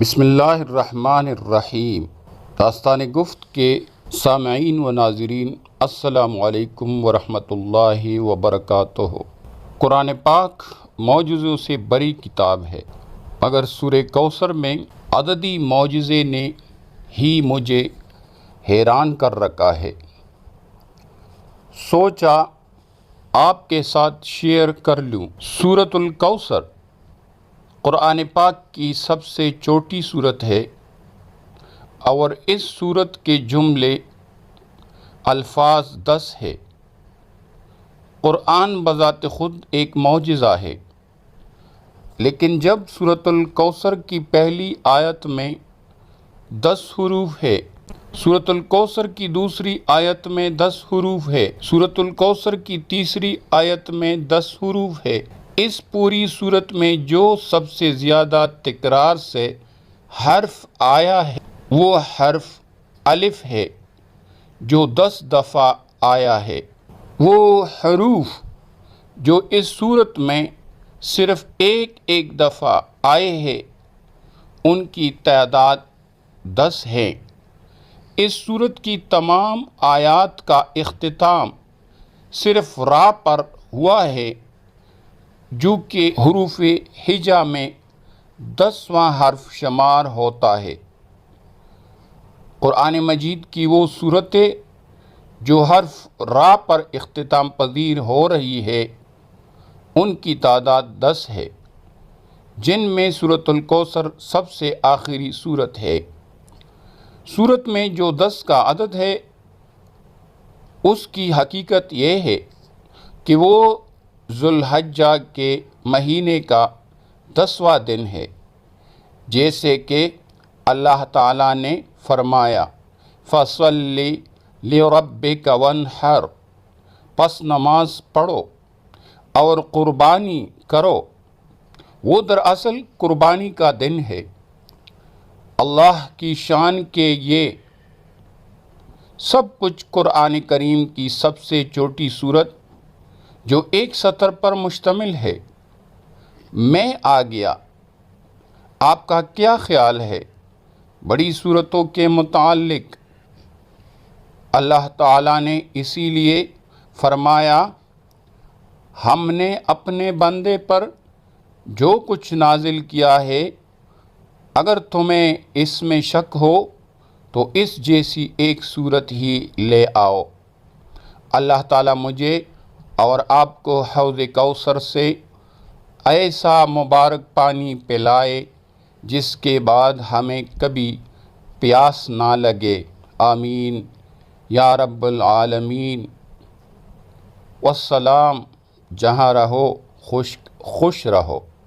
بسم اللہ الرحمن الرحیم۔ داستان گفت کے سامعین و ناظرین، السلام علیکم ورحمۃ اللہ وبرکاتہ۔ قرآن پاک معجزوں سے بڑی کتاب ہے، مگر سورہ کوثر میں عددی معجزے نے ہی مجھے حیران کر رکھا ہے۔ سوچا آپ کے ساتھ شیئر کر لوں۔ سورۃ الکوثر قرآن پاک کی سب سے چھوٹی سورت ہے اور اس سورت کے جملے الفاظ 10 ہے۔ قرآن بذات خود ایک معجزہ ہے، لیکن جب سورۃ الکوثر کی پہلی آیت میں 10 حروف ہے، سورۃ الکوثر کی دوسری آیت میں 10 حروف ہے، سورۃ الکوثر کی تیسری آیت میں 10 حروف ہے، اس پوری سورت میں جو سب سے زیادہ تکرار سے حرف آیا ہے وہ حرف الف ہے، جو 10 دفعہ آیا ہے۔ وہ حروف جو اس سورت میں صرف ایک دفعہ آئے ہیں، ان کی تعداد 10 ہے۔ اس سورت کی تمام آیات کا اختتام صرف را پر ہوا ہے، جو کہ حروف ہجا میں 10واں حرف شمار ہوتا ہے۔ قرآن مجید کی وہ سورتیں جو حرف را پر اختتام پذیر ہو رہی ہے، ان کی تعداد 10 ہے، جن میں سورۃ الکوثر سب سے آخری سورت ہے۔ سورت میں جو 10 کا عدد ہے، اس کی حقیقت یہ ہے کہ وہ ذوالحجہ کے مہینے کا 10واں دن ہے، جیسے کہ اللہ تعالیٰ نے فرمایا فَصَلِّ لِرَبِّكَ وَانْحَرْ، پس نماز پڑھو اور قربانی کرو۔ وہ دراصل قربانی کا دن ہے۔ اللہ کی شان کے یہ سب کچھ قرآن کریم کی سب سے چھوٹی سورت جو ایک سطر پر مشتمل ہے۔ میں آ گیا، آپ کا کیا خیال ہے بڑی سورتوں کے متعلق؟ اللہ تعالیٰ نے اسی لیے فرمایا، ہم نے اپنے بندے پر جو کچھ نازل کیا ہے، اگر تمہیں اس میں شک ہو تو اس جیسی ایک سورت ہی لے آؤ۔ اللہ تعالیٰ مجھے اور آپ کو حوض کوثر سے ایسا مبارک پانی پلائے جس کے بعد ہمیں کبھی پیاس نہ لگے، آمین یا رب العالمین۔ والسلام، جہاں رہو خوش رہو۔